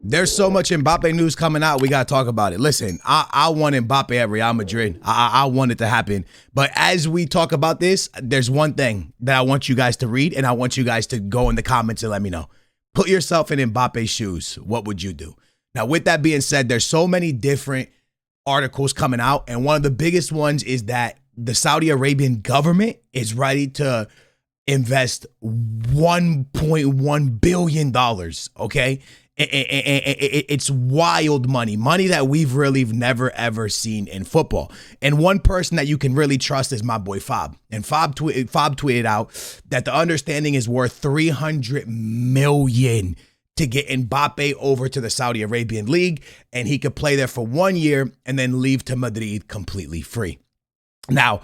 There's so much Mbappe news coming out. We got to talk about it. Listen, I want Mbappe at Real Madrid. I want it to happen. But as we talk about this, there's one thing that I want you guys to read, and I want you guys to go in the comments and let me know. Put yourself in Mbappe's shoes. What would you do? Now, with that being said, there's so many different articles coming out, and one of the biggest ones is that the Saudi Arabian government is ready to invest $1.1 billion, okay? It's wild money that we've really never, ever seen in football. And one person that you can really trust is my boy Fob. And Fob tweeted out that the understanding is worth $300 million to get Mbappe over to the Saudi Arabian League, and he could play there for 1 year and then leave to Madrid completely free. Now,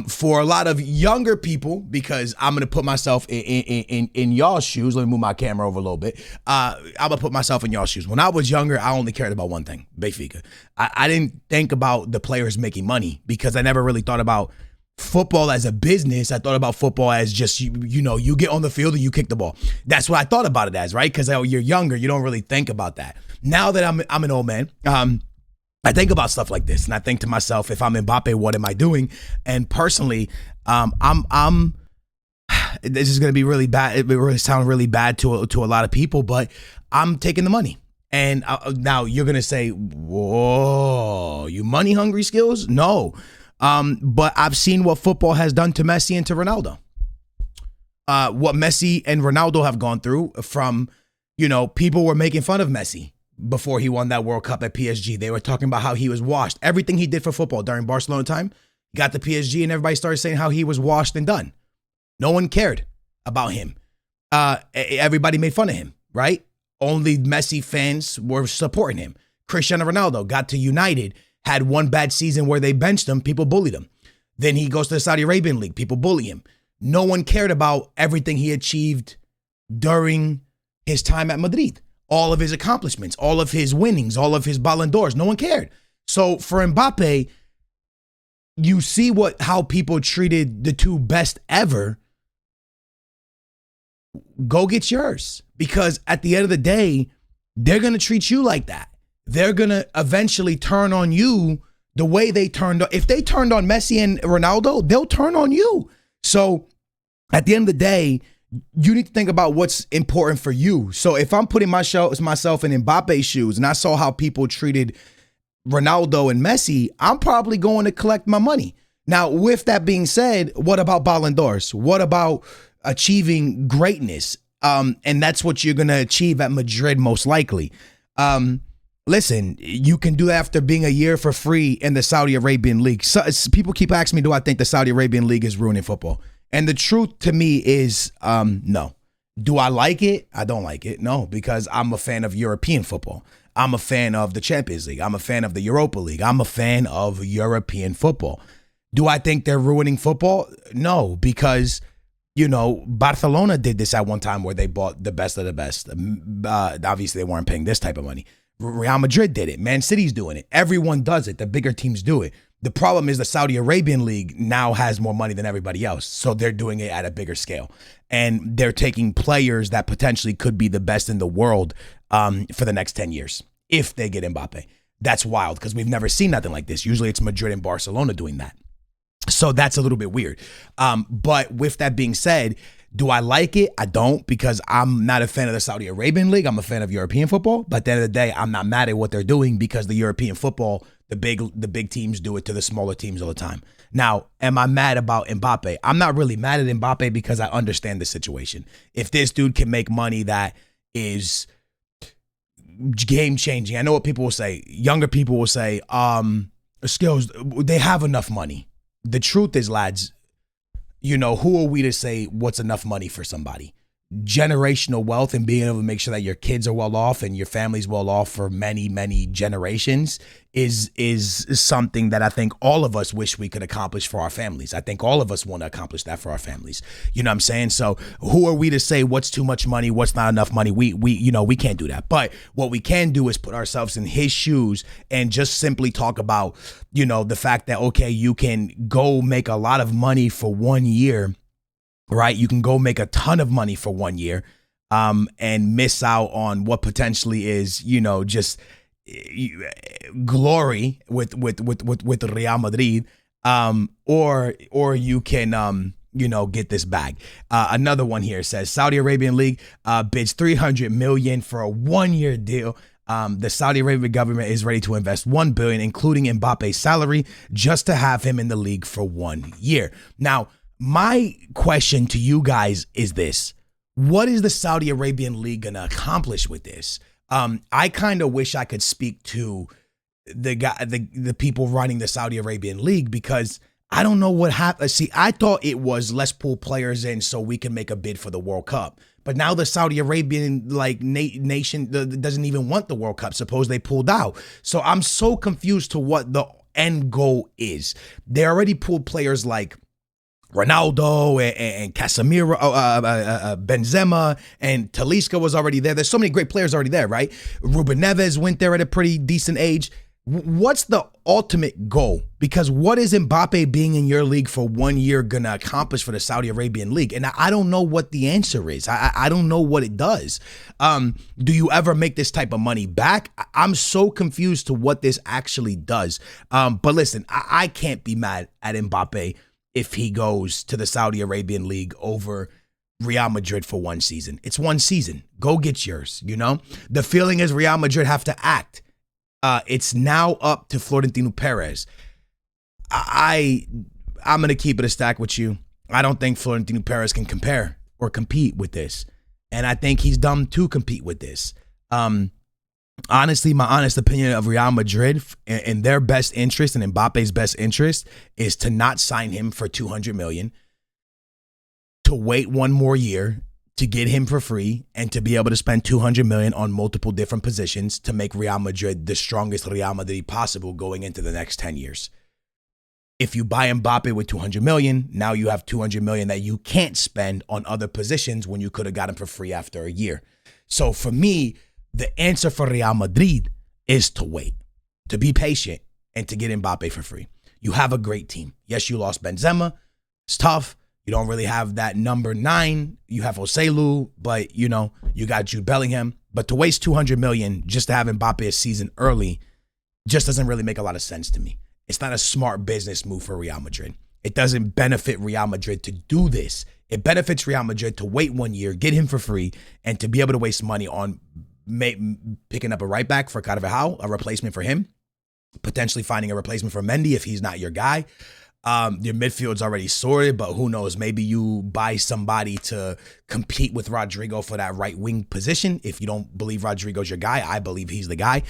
for a lot of younger people, because I'm going to put myself in y'all's shoes. Let me move my camera over a little bit. I'm going to put myself in y'all's shoes. When I was younger, I only cared about one thing, Benfica. I didn't think about the players making money because I never really thought about football as a business. I thought about football as just, you know, you get on the field and you kick the ball. That's what I thought about it as, right? Because you're younger, you don't really think about that. Now that I'm an old man, I think about stuff like this, and I think to myself, if I'm Mbappe, what am I doing? And personally, I'm. This is going to be really bad. It really sound really bad to a lot of people, but I'm taking the money. And now you're going to say, "Whoa, you money hungry skills?" No, but I've seen what football has done to Messi and to Ronaldo. What Messi and Ronaldo have gone through. From, you know, people were making fun of Messi before he won that World Cup at PSG. They were talking about how he was washed. Everything he did for football during Barcelona time, got to PSG and everybody started saying how he was washed and done. No one cared about him. Everybody made fun of him, right? Only Messi fans were supporting him. Cristiano Ronaldo got to United, had one bad season where they benched him, people bullied him. Then he goes to the Saudi Arabian League, people bully him. No one cared about everything he achieved during his time at Madrid. All of his accomplishments, all of his winnings, all of his Ballon d'Ors. No one cared. So for Mbappe, you see how people treated the two best ever. Go get yours. Because at the end of the day, they're going to treat you like that. They're going to eventually turn on you the way they turned on. If they turned on Messi and Ronaldo, they'll turn on you. So at the end of the day, you need to think about what's important for you. So if I'm putting myself in Mbappe's shoes and I saw how people treated Ronaldo and Messi, I'm probably going to collect my money. Now, with that being said, what about Ballon d'Ors? What about achieving greatness? And that's what you're going to achieve at Madrid, most likely. Listen, you can do that after being a year for free in the Saudi Arabian League. So, people keep asking me, do I think the Saudi Arabian League is ruining football? And the truth to me is, no. Do I like it? I don't like it. No, because I'm a fan of European football. I'm a fan of the Champions League. I'm a fan of the Europa League. I'm a fan of European football. Do I think they're ruining football? No, because, you know, Barcelona did this at one time where they bought the best of the best. Obviously, they weren't paying this type of money. Real Madrid did it. Man City's doing it. Everyone does it. The bigger teams do it. The problem is the Saudi Arabian League now has more money than everybody else. So they're doing it at a bigger scale. And they're taking players that potentially could be the best in the world for the next 10 years if they get Mbappe. That's wild because we've never seen nothing like this. Usually it's Madrid and Barcelona doing that. So that's a little bit weird. But with that being said, do I like it? I don't, because I'm not a fan of the Saudi Arabian League. I'm a fan of European football. But at the end of the day, I'm not mad at what they're doing because the European football, the big teams do it to the smaller teams all the time. Now, am I mad about Mbappe? I'm not really mad at Mbappe because I understand the situation. If this dude can make money that is game changing, I know what people will say. Younger people will say, skills, they have enough money. The truth is, lads, you know, who are we to say what's enough money for somebody? Generational wealth and being able to make sure that your kids are well off and your family's well off for many, many generations is something that I think all of us wish we could accomplish for our families. I think all of us want to accomplish that for our families. You know what I'm saying? So who are we to say what's too much money, what's not enough money? We can't do that. But what we can do is put ourselves in his shoes and just simply talk about, you know, the fact that, okay, you can go make a lot of money for 1 year, right? You can go make a ton of money for 1 year. and miss out on what potentially is, just glory with Real Madrid, or you can get this bag. Another one here says Saudi Arabian League bids 300 million for a 1-year deal. The Saudi Arabian government is ready to invest 1 billion, including Mbappe's salary, just to have him in the league for 1 year. Now, my question to you guys is this: what is the Saudi Arabian League gonna accomplish with this? I kind of wish I could speak to the people running the Saudi Arabian League, because I don't know what happened. See, I thought it was let's pull players in so we can make a bid for the World Cup. But now the Saudi Arabian nation doesn't even want the World Cup. Suppose they pulled out. So I'm so confused to what the end goal is. They already pulled players like Ronaldo and Casemiro, Benzema, and Talisca was already there. There's so many great players already there, right? Ruben Neves went there at a pretty decent age. What's the ultimate goal? Because what is Mbappe being in your league for 1 year going to accomplish for the Saudi Arabian League? And I don't know what the answer is. I don't know what it does. Do you ever make this type of money back? I'm so confused to what this actually does. But listen, I can't be mad at Mbappe if he goes to the Saudi Arabian League over Real Madrid for 1 season. It's 1 season. Go get yours, The feeling is Real Madrid have to act. It's now up to Florentino Perez. I'm going to keep it a stack with you. I don't think Florentino Perez can compare or compete with this. And I think he's dumb to compete with this. Honestly, my honest opinion of Real Madrid in their best interest and Mbappe's best interest is to not sign him for 200 million, to wait 1 more year, to get him for free, and to be able to spend 200 million on multiple different positions to make Real Madrid the strongest Real Madrid possible going into the next 10 years. If you buy Mbappe with 200 million, now you have 200 million that you can't spend on other positions when you could have got him for free after a year. So for me, the answer for Real Madrid is to wait, to be patient, and to get Mbappe for free. You have a great team. Yes, you lost Benzema. It's tough. You don't really have that number 9. You have Joselu, but you got Jude Bellingham. But to waste 200 million just to have Mbappe a season early just doesn't really make a lot of sense to me. It's not a smart business move for Real Madrid. It doesn't benefit Real Madrid to do this. It benefits Real Madrid to wait 1 year, get him for free, and to be able to waste money on picking up a right back for Carvajal, a replacement for him, potentially finding a replacement for Mendy if he's not your guy. Your midfield's already sorted, but who knows? Maybe you buy somebody to compete with Rodrigo for that right wing position. If you don't believe Rodrigo's your guy, I believe he's the guy.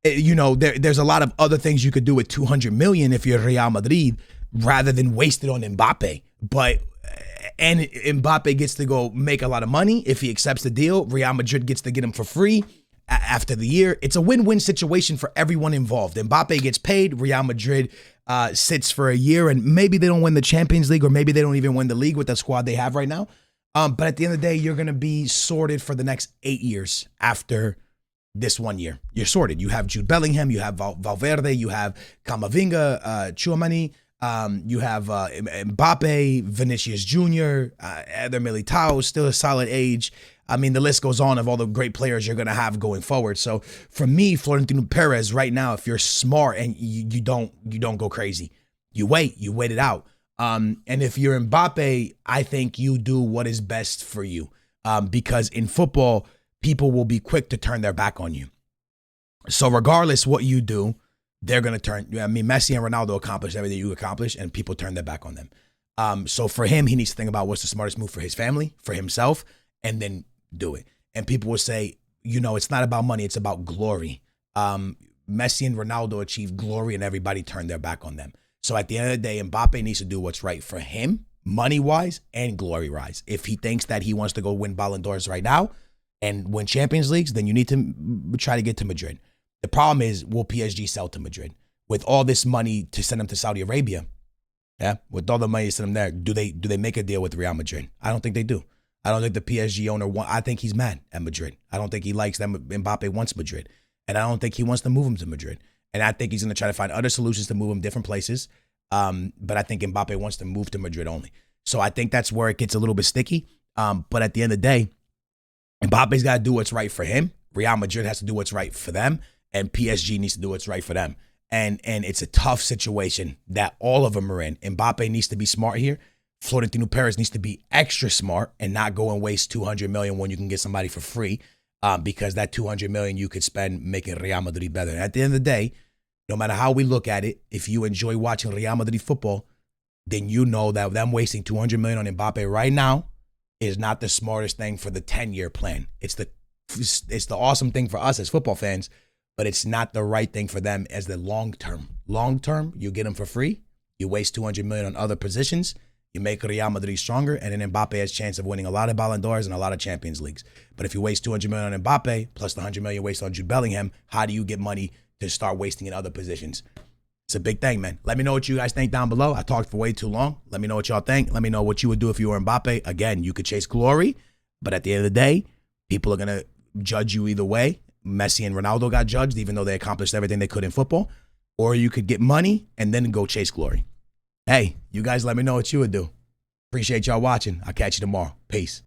There's a lot of other things you could do with 200 million if you're Real Madrid rather than waste it on Mbappe. And Mbappe gets to go make a lot of money if he accepts the deal. Real Madrid gets to get him for free after the year. It's a win-win situation for everyone involved. Mbappe gets paid. Real Madrid sits for a year, and maybe they don't win the Champions League, or maybe they don't even win the league with the squad they have right now. But at the end of the day, you're going to be sorted for the next 8 years after this 1 year. You're sorted. You have Jude Bellingham, you have Valverde, you have Camavinga, Tchouaméni, you have Mbappe, Vinicius Jr., Eder Militao, still a solid age. I mean, the list goes on of all the great players you're going to have going forward. So for me, Florentino Perez right now, if you're smart and you don't go crazy, you wait it out. And if you're Mbappe, I think you do what is best for you. Because in football, people will be quick to turn their back on you. So regardless what you do, they're going to turn. I mean, Messi and Ronaldo accomplished everything you accomplished, and people turn their back on them. So for him, he needs to think about what's the smartest move for his family, for himself, and then do it. And people will say, it's not about money, it's about glory. Messi and Ronaldo achieved glory, and everybody turned their back on them. So at the end of the day, Mbappe needs to do what's right for him, money-wise and glory-wise. If he thinks that he wants to go win Ballon d'Ors right now and win Champions Leagues, then you need to try to get to Madrid. The problem is, will PSG sell to Madrid? With all this money to send them to Saudi Arabia, with all the money to send them there, do they make a deal with Real Madrid? I don't think they do. I don't think the PSG owner I think he's mad at Madrid. I don't think he likes them. Mbappe wants Madrid. And I don't think he wants to move him to Madrid. And I think he's going to try to find other solutions to move him different places. But I think Mbappe wants to move to Madrid only. So I think that's where it gets a little bit sticky. But at the end of the day, Mbappe's got to do what's right for him. Real Madrid has to do what's right for them. And PSG needs to do what's right for them. And it's a tough situation that all of them are in. Mbappe needs to be smart here. Florentino Perez needs to be extra smart and not go and waste $200 million when you can get somebody for free, because that $200 million you could spend making Real Madrid better. And at the end of the day, no matter how we look at it, if you enjoy watching Real Madrid football, then you know that them wasting $200 million on Mbappe right now is not the smartest thing for the 10-year plan. It's the awesome thing for us as football fans, but it's not the right thing for them as the long term. Long term, you get them for free. You waste $200 million on other positions. You make Real Madrid stronger, and then Mbappe has a chance of winning a lot of Ballon d'Ors and a lot of Champions Leagues. But if you waste $200 million on Mbappe, plus the $100 million waste on Jude Bellingham, how do you get money to start wasting in other positions? It's a big thing, man. Let me know what you guys think down below. I talked for way too long. Let me know what y'all think. Let me know what you would do if you were Mbappe. Again, you could chase glory, but at the end of the day, people are going to judge you either way. Messi and Ronaldo got judged, even though they accomplished everything they could in football. Or you could get money and then go chase glory. Hey, you guys let me know what you would do. Appreciate y'all watching. I'll catch you tomorrow. Peace.